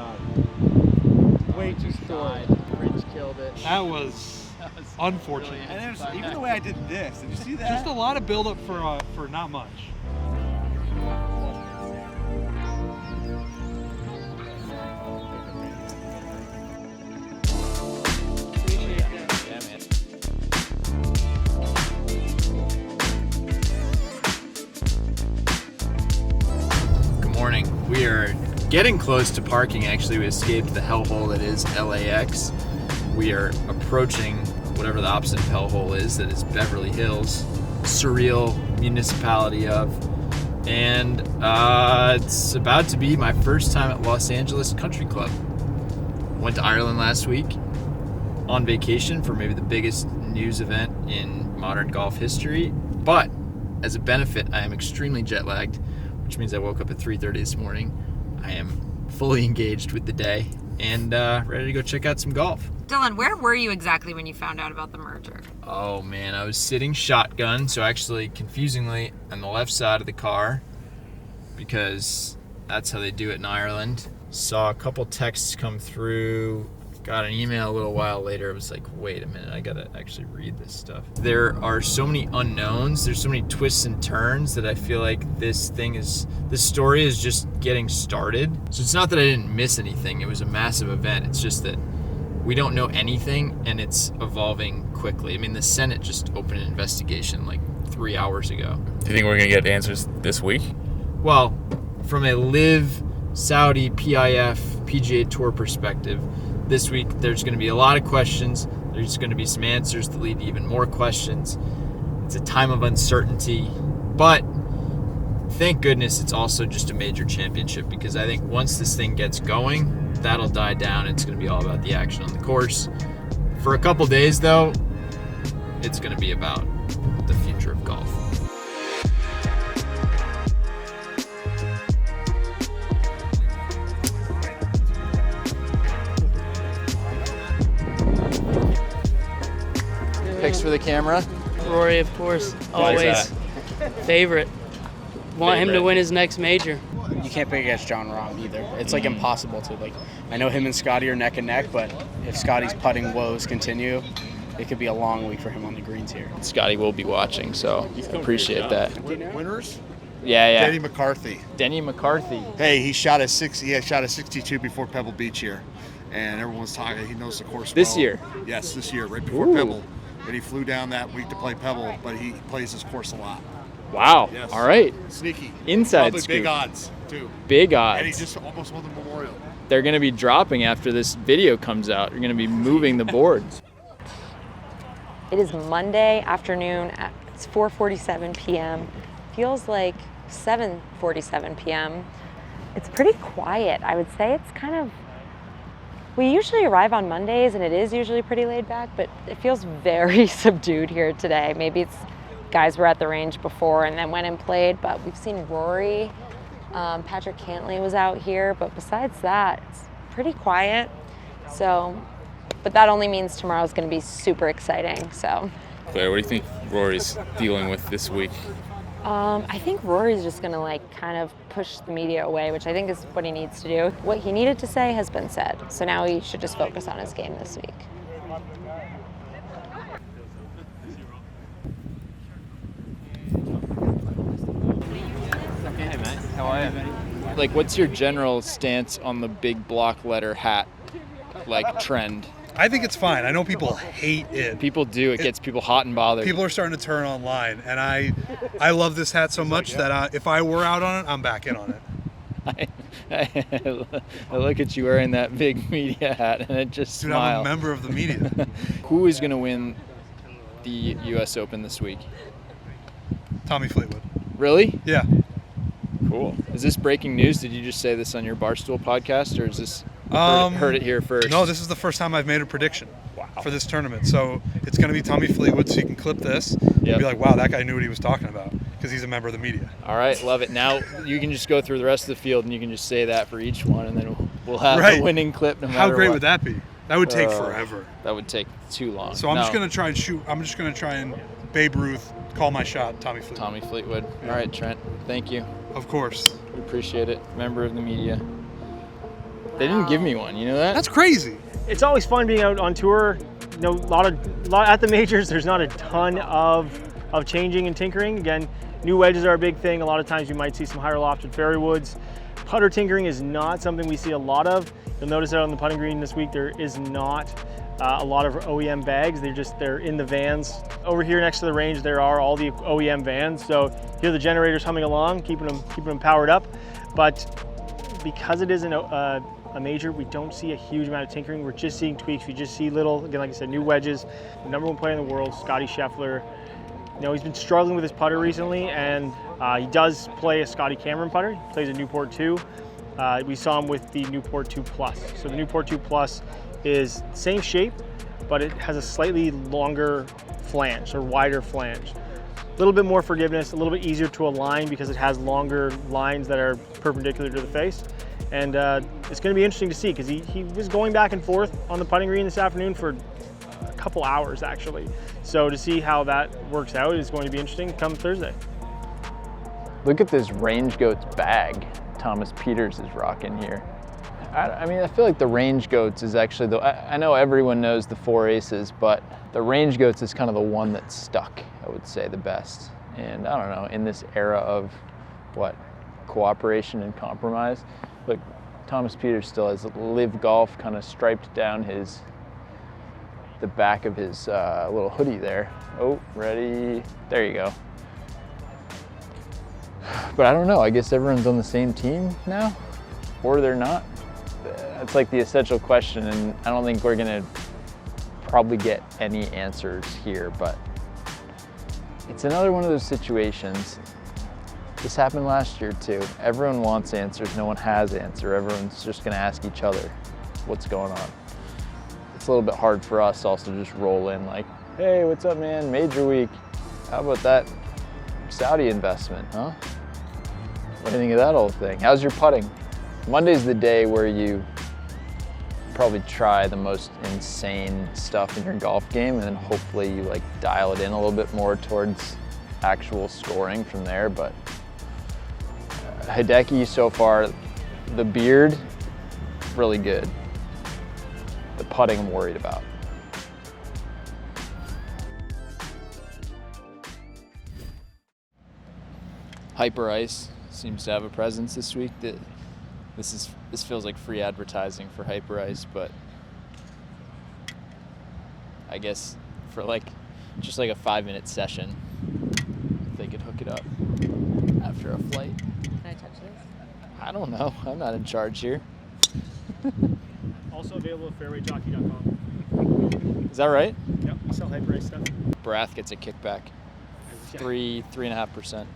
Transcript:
God. Way too short. Rich killed it. That was unfortunate. And there's, even the way I did this, did you see that? Just a lot of buildup for not much. We are getting close to parking. Actually, we escaped the hellhole that is LAX. We are approaching whatever the opposite of hellhole is, that is Beverly Hills, surreal municipality of. And it's about to be my first time at Los Angeles Country Club. Went to Ireland last week on vacation for maybe the biggest news event in modern golf history. But as a benefit, I am extremely jet lagged, which means I woke up at 3:30 this morning. I am fully engaged with the day and ready to go check out some golf. Dylan, where were you exactly when you found out about the merger? Oh man, I was sitting shotgun, so actually confusingly on the left side of the car, because that's how they do it in Ireland. Saw a couple texts come through, got an email a little while later. I was like, wait a minute, I gotta actually read this stuff. There are so many unknowns, there's so many twists and turns that I feel like this story is just getting started. So it's not that I didn't miss anything, it was a massive event. It's just that we don't know anything and it's evolving quickly. I mean, the Senate just opened an investigation like 3 hours ago. Do you think we're gonna get answers this week? Well, from a LIV, Saudi, PIF, PGA Tour perspective, this week, there's going to be a lot of questions. There's going to be some answers that lead to even more questions. It's a time of uncertainty, but thank goodness it's also just a major championship, because I think once this thing gets going, that'll die down. It's going to be all about the action on the course. For a couple days, though, it's going to be about the future of golf. Picks for the camera. Rory, of course, always favorite. Want him to win his next major. You can't pick against John Rahm either. It's like impossible to. Like, I know him and Scottie are neck and neck, but if Scottie's putting woes continue, it could be a long week for him on the greens here. Scottie will be watching, so appreciate that. Winners? Yeah. Denny McCarthy. Denny McCarthy. Hey, he shot a 62 before Pebble Beach here, and everyone's talking. He knows the course This well. year? Yes, this year, right before Pebble. And he flew down that week to play Pebble, but he plays his course a lot. Wow. Yes. All right. Sneaky. Inside Probably scoop. Big odds, too. Big odds. And he just almost won the Memorial. They're going to be dropping after this video comes out. You're going to be moving the boards. It is Monday afternoon. It's 4:47 p.m. Feels like 7:47 p.m. It's pretty quiet. I would say it's kind of... We usually arrive on Mondays, and it is usually pretty laid back, but it feels very subdued here today. Maybe it's guys were at the range before and then went and played, but we've seen Rory. Patrick Cantlay was out here, but besides that, it's pretty quiet. So, but that only means tomorrow's going to be super exciting. So, Claire, what do you think Rory's dealing with this week? I think Rory's just going to kind of push the media away, which I think is what he needs to do. What he needed to say has been said. So now he should just focus on his game this week. Hey, man. How are you? Like, what's your general stance on the big block letter hat, trend? I think it's fine. I know people hate it. People do. It gets people hot and bothered. People are starting to turn online, and I love this hat so much that if I were out on it, I'm back in on it. I look at you wearing that big media hat, and it just Dude, smile. I'm a member of the media. Who is going to win the U.S. Open this week? Tommy Fleetwood. Really? Yeah. Cool. Is this breaking news? Did you just say this on your Barstool podcast, or is this heard it here first? No, this is the first time I've made a prediction for this tournament. So it's going to be Tommy Fleetwood, so you can clip this and be like, wow, that guy knew what he was talking about, because he's a member of the media. All right, love it. Now you can just go through the rest of the field, and you can just say that for each one, and then we'll have a winning clip no matter what. How great would that be? That would take forever. That would take too long. So I'm just going to try and shoot. I'm just going to try and Babe Ruth, call my shot, Tommy Fleetwood. Tommy Fleetwood. Yeah. All right, Trent. Thank you. Of course. We appreciate it. Member of the media. They didn't give me one. You know that? That's crazy. It's always fun being out on tour. You know, a lot at the majors. There's not a ton of changing and tinkering. Again, new wedges are a big thing. A lot of times you might see some higher lofted fairway woods. Putter tinkering is not something we see a lot of. You'll notice that on the putting green this week, there is not a lot of OEM bags. They're in the vans. Over here next to the range, there are all the OEM vans. So you hear the generators humming along, keeping them powered up. But because it isn't a major, we don't see a huge amount of tinkering. We're just seeing tweaks. We just see little, again, like I said, new wedges. The #1 player in the world, Scottie Scheffler. You know, he's been struggling with his putter recently, and he does play a Scotty Cameron putter. He plays a Newport 2. We saw him with the Newport 2 Plus. So the Newport 2 Plus is same shape, but it has a slightly longer flange or wider flange. A little bit more forgiveness, a little bit easier to align because it has longer lines that are perpendicular to the face. And it's going to be interesting to see because he was going back and forth on the putting green this afternoon for a couple hours actually. So to see how that works out is going to be interesting come Thursday. Look at this Range Goats bag Thomas Peters is rocking here. I mean, I feel like the Range Goats is actually I know everyone knows the 4 Aces, but the Range Goats is kind of the one that stuck, I would say, the best. And I don't know, in this era of what, cooperation and compromise, look, Thomas Peters still has Live Golf kind of striped down the back of his little hoodie there. Oh, ready, there you go. But I don't know, I guess everyone's on the same team now, or they're not. That's like the essential question, and I don't think we're gonna probably get any answers here, but it's another one of those situations. This happened last year too. Everyone wants answers, no one has answer. Everyone's just gonna ask each other what's going on. It's a little bit hard for us also to just roll in like, hey, what's up, man, major week. How about that Saudi investment, huh? What do you think of that whole thing? How's your putting? Monday's the day where you probably try the most insane stuff in your golf game, and then hopefully you like dial it in a little bit more towards actual scoring from there. But Hideki so far, the beard, really good. The putting I'm worried about. Hyper Ice seems to have a presence this week. This feels like free advertising for Hyper Ice, but I guess for just like a 5-minute session, if they could hook it up after a flight. Can I touch this? I don't know. I'm not in charge here. Also available at fairwayjockey.com. Is that right? Yep, we sell Hyper Ice stuff. Barath gets a kickback. 3.5%.